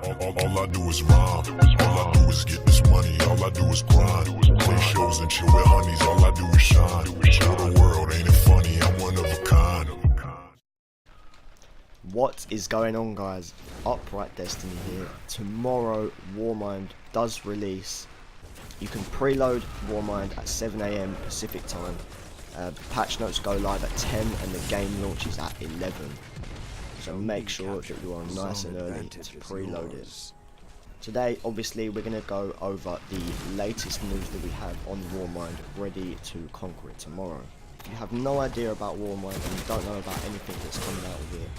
All I do is rhyme. All I do is get this money. All I do is grind. Play shows and chill with honeys. All I do is shine. Show the world, ain't it funny? I'm one of a kind. What is going on, guys? Upright Destiny here. Tomorrow Warmind does release. You can preload Warmind at 7 AM Pacific time. Patch notes go live at 10 and the game launches at 11. So make sure that you are nice and early to preload it. Today, obviously, we're going to go over the latest news that we have on Warmind, ready to conquer it tomorrow. If you have no idea about Warmind and you don't know about anything that's coming out of it,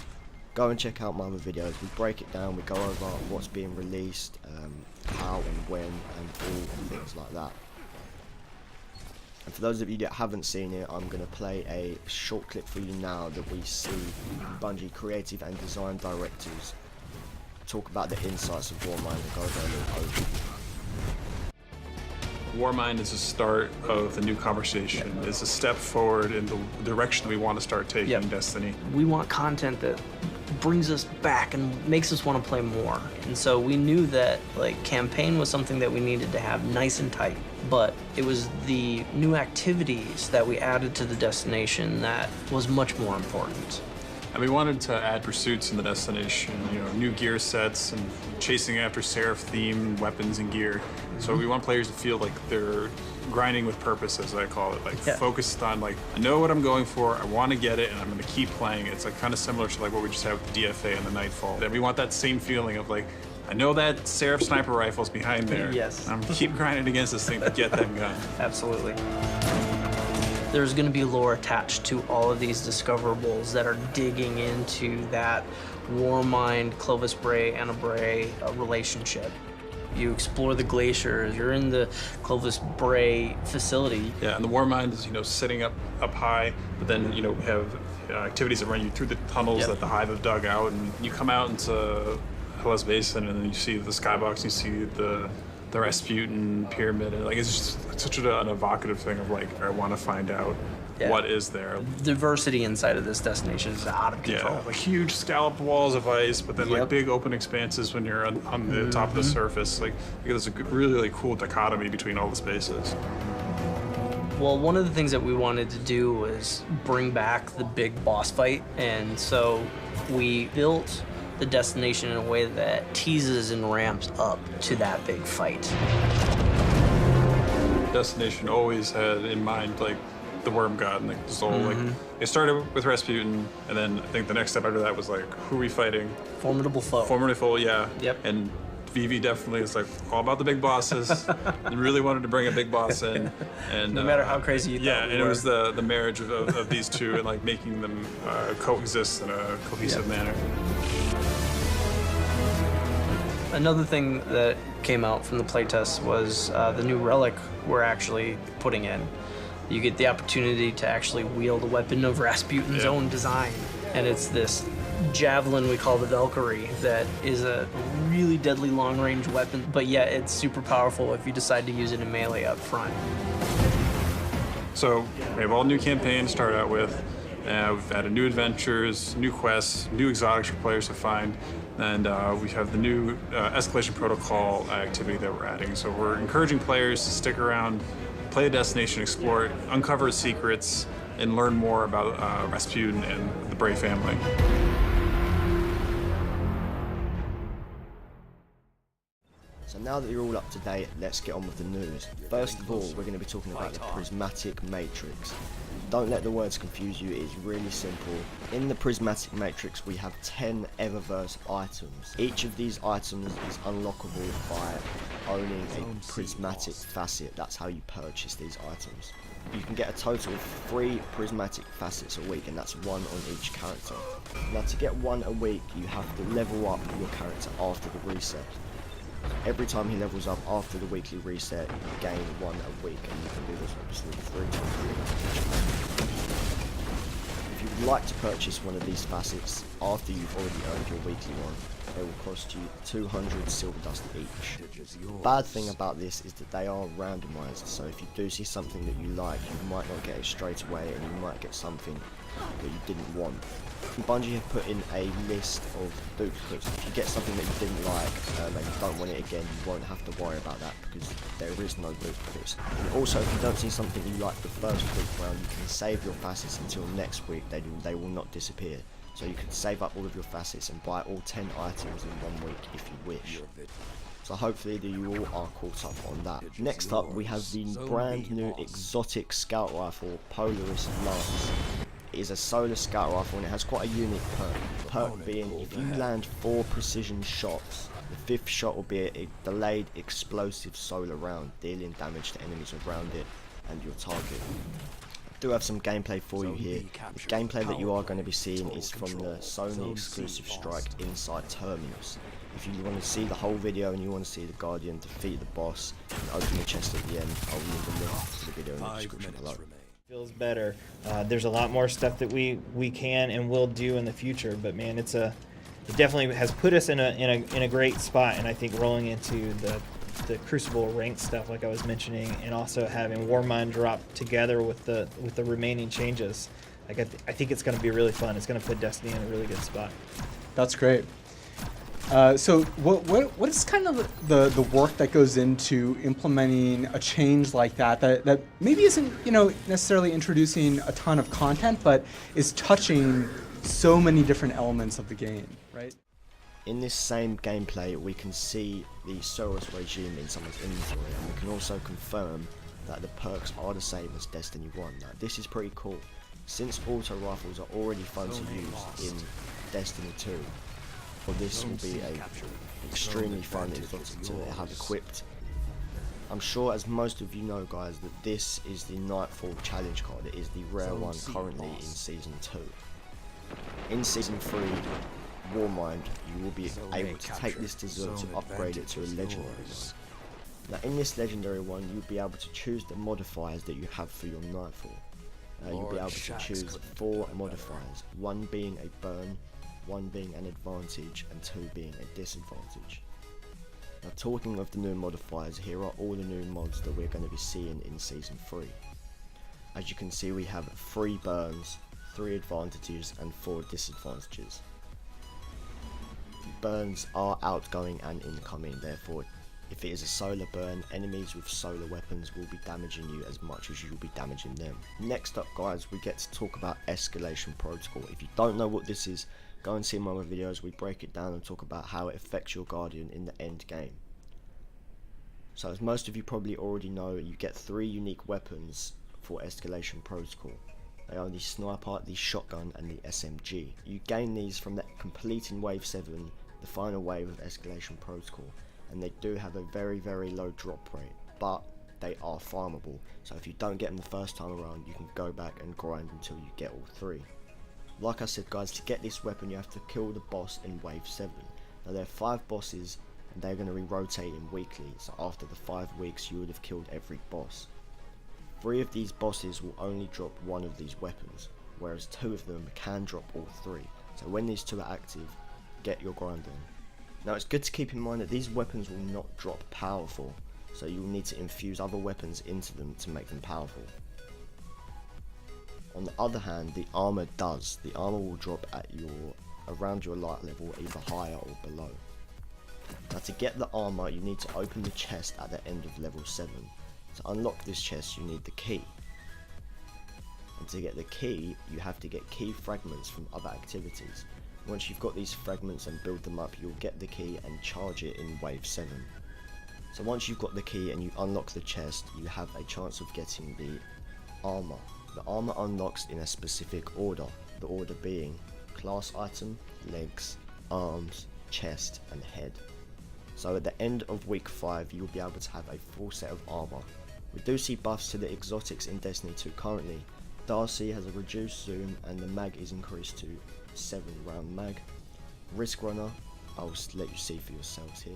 go and check out my other videos. We break it down, we go over what's being released, how and when, and all things like that. And for those of you that haven't seen it, I'm going to play a short clip for you now that we see Bungie creative and design directors talk about the insights of Warmind and go over a little overview. Warmind is the start of the new conversation. It's a step forward in the direction we want to start taking Destiny. We want content that brings us back and makes us want to play more. And so we knew that campaign was something that we needed to have nice and tight. But it was the new activities that we added to the destination that was much more important. And we wanted to add pursuits in the destination, new gear sets and chasing after Seraph-themed weapons and gear. So we want players to feel like they're grinding with purpose, as I call it, focused on I know what I'm going for, I want to get it, and I'm going to keep playing. It's kind of similar to what we just had with the DFA and the Nightfall. And we want that same feeling of I know that Seraph sniper rifle's behind there. Yes. I'm going to keep grinding against this thing to get that gun. Absolutely. There's going to be lore attached to all of these discoverables that are digging into that Warmind, Clovis Bray, Anna Bray relationship. You explore the glaciers, you're in the Clovis Bray facility. Yeah, and the Warmind is, sitting up high, but then, we have activities that run you through the tunnels that the Hive have dug out, and you come out into Hellas Basin, and then you see the skybox, you see the Rasputin pyramid, and it's just such an evocative thing of I want to find out what is there. Diversity inside of this destination is out of control. Yeah, huge scalloped walls of ice, but then big open expanses when you're on the top of the surface. There's a really cool dichotomy between all the spaces. Well, one of the things that we wanted to do was bring back the big boss fight, and so we built the destination in a way that teases and ramps up to that big fight. Destination always had in mind the Worm God and the soul. It started with Rasputin, and then I think the next step after that was who are we fighting? Formidable foe. Formidable foe, yeah. Yep. And Vivi definitely is all about the big bosses. And really wanted to bring a big boss in, and no matter how crazy you thought we were. It was the marriage of these two and making them coexist in a cohesive manner. Another thing that came out from the playtest was the new relic we're actually putting in. You get the opportunity to actually wield a weapon of Rasputin's own design. And it's this javelin we call the Valkyrie that is a really deadly long-range weapon, but yet it's super powerful if you decide to use it in melee up front. So we have all new campaigns to start out with. We've added new adventures, new quests, new exotics for players to find, and we have the new escalation protocol activity that we're adding. So we're encouraging players to stick around, play a destination, explore it, uncover secrets, and learn more about Rasputin and the Bray family. So now that you're all up to date, let's get on with the news. First of all, we're going to be talking about the Prismatic Matrix. Don't let the words confuse you, it is really simple. In the Prismatic Matrix, we have 10 Eververse items. Each of these items is unlockable by owning a Prismatic Facet. That's how you purchase these items. You can get a total of 3 Prismatic Facets a week, and that's 1 on each character. Now, to get 1 a week, you have to level up your character after the reset. Every time he levels up after the weekly reset, you gain 1 a week, and you can do this obviously 3 times a week. If you would like to purchase one of these facets after you've already earned your weekly one, they will cost you 200 silver dust each. Bad thing about this is that they are randomized, so if you do see something that you like, you might not get it straight away and you might get something that you didn't want. Bungie have put in a list of duplicates. If you get something that you didn't like and you don't want it again, you won't have to worry about that because there is no duplicates. And also, if you don't see something you like the first week round, you can save your facets until next week. They will not disappear. So you can save up all of your facets and buy all 10 items in 1 week if you wish. So hopefully you all are caught up on that. Next up, we have the brand new exotic scout rifle, Polaris Lance. It is a solar scout rifle and it has quite a unique perk. The perk being, if you land 4 precision shots, the 5th shot will be a delayed explosive solar round, dealing damage to enemies around it and your target. I do have some gameplay for you here. The gameplay that you are going to be seeing is from the Sony exclusive Strike Inside Terminus. If you want to see the whole video and you want to see the Guardian defeat the boss and open the chest at the end, I'll leave a link to the video in the description below. Feels better. There's a lot more stuff that we can and will do in the future, but man, it definitely has put us in a great spot. And I think rolling into the Crucible ranked stuff, like I was mentioning, and also having Warmind drop together with the remaining changes, like I think it's going to be really fun. It's going to put Destiny in a really good spot. That's great. So what is kind of the work that goes into implementing a change like that maybe isn't necessarily introducing a ton of content, but is touching so many different elements of the game, right? In this same gameplay, we can see the Soros regime in someone's inventory, and we can also confirm that the perks are the same as Destiny 1. Now, this is pretty cool. Since auto rifles are already fun to use in Destiny 2, well, this will be a extremely fun exotic to have equipped. I'm sure, as most of you know, guys, that this is the Nightfall challenge card. It is the rare one currently in Season 2. In Season 3, Warmind, you will be able to take this dessert to upgrade it to a legendary one. Now, in this legendary one, you'll be able to choose the modifiers that you have for your Nightfall. You'll be able to choose 4 modifiers, 1 being a burn, 1 being an advantage, and 2 being a disadvantage. Now, talking of the new modifiers, here are all the new mods that we're going to be seeing in Season 3. As you can see, we have 3 burns, 3 advantages, and 4 disadvantages. Burns are outgoing and incoming, therefore if it is a solar burn, enemies with solar weapons will be damaging you as much as you will be damaging them. Next up, guys, we get to talk about Escalation Protocol. If you don't know what this is, go and see my other videos. We break it down and talk about how it affects your Guardian in the end game. So as most of you probably already know, you get 3 unique weapons for Escalation Protocol. They are the Sniper, the Shotgun, and the SMG. You gain these from completing Wave 7, the final wave of Escalation Protocol, and they do have a very, very low drop rate, but they are farmable. So if you don't get them the first time around, you can go back and grind until you get all 3. Like I said, guys, to get this weapon you have to kill the boss in Wave 7. Now there are 5 bosses and they're going to be rotating weekly, so after the 5 weeks you would have killed every boss. 3 of these bosses will only drop 1 of these weapons, whereas 2 of them can drop all 3. So when these 2 are active, get your grind on. Now it's good to keep in mind that these weapons will not drop powerful, so you will need to infuse other weapons into them to make them powerful. On the other hand, the armor does. The armor will drop at around your light level, either higher or below. Now to get the armor, you need to open the chest at the end of level 7. To unlock this chest, you need the key. And to get the key, you have to get key fragments from other activities. Once you've got these fragments and build them up, you'll get the key and charge it in Wave 7. So once you've got the key and you unlock the chest, you have a chance of getting the armor. The armor unlocks in a specific order, the order being class item, legs, arms, chest, and head. So at the end of week 5, you'll be able to have a full set of armor. We do see buffs to the exotics in Destiny 2 currently. Darcy has a reduced zoom and the mag is increased to 7 round mag. Risk Runner, I'll let you see for yourselves here.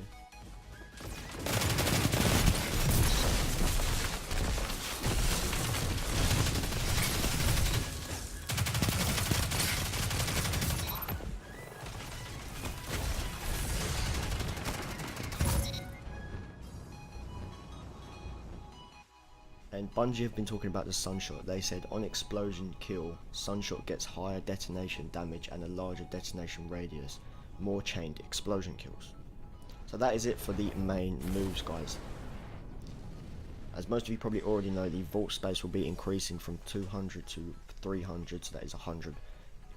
And Bungie have been talking about the Sunshot. They said on explosion kill, Sunshot gets higher detonation damage and a larger detonation radius, more chained explosion kills. So that is it for the main moves, guys. As most of you probably already know, the vault space will be increasing from 200 to 300, so that is 100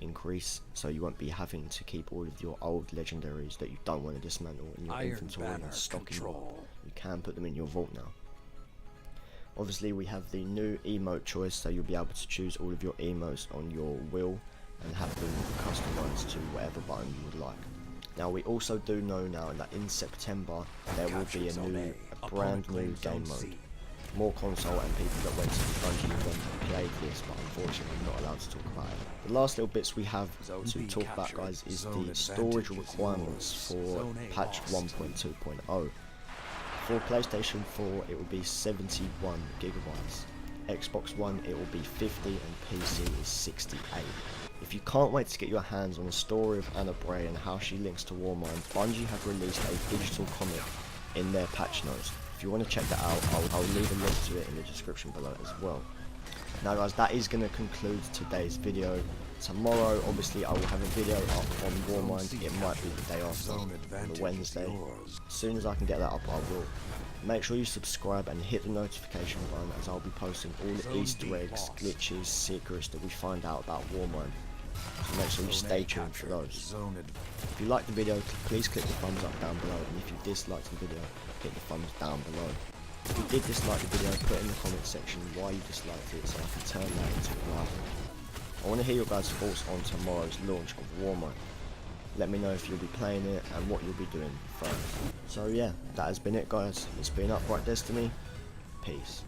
increase, so you won't be having to keep all of your old legendaries that you don't want to dismantle in your inventory and stock in your vault. You can put them in your vault now. Obviously we have the new emote choice, so you'll be able to choose all of your emotes on your will and have them customized to whatever button you would like. Now we also do know now that in September there will be a brand new game mode. More console and people that went to the Bungie event played this, but unfortunately I'm not allowed to talk about it. The last little bits we have to talk about, guys, is the storage requirements for patch 1.2.0. For PlayStation 4 it will be 71 gigabytes, Xbox One it will be 50 and PC is 68. If you can't wait to get your hands on the story of Anna Bray and how she links to Warmind, Bungie have released a digital comic in their patch notes. If you want to check that out, I'll leave a link to it in the description below as well. Now guys, that is going to conclude today's video. Tomorrow obviously I will have a video up on Warmind. It might be the day after, on the Wednesday. As soon as I can get that up I will. Make sure you subscribe and hit the notification button, as I'll be posting all the Easter eggs, glitches, secrets that we find out about Warmind. So make sure you stay tuned for those. If you liked the video, please click the thumbs up down below, and if you disliked the video, hit the thumbs down below. If you did dislike the video, put in the comment section why you disliked it so I can turn that into a like. I want to hear your guys' thoughts on tomorrow's launch of Warmind. Let me know if you'll be playing it and what you'll be doing first. So yeah, that has been it, guys. It's been Upright Destiny. Peace.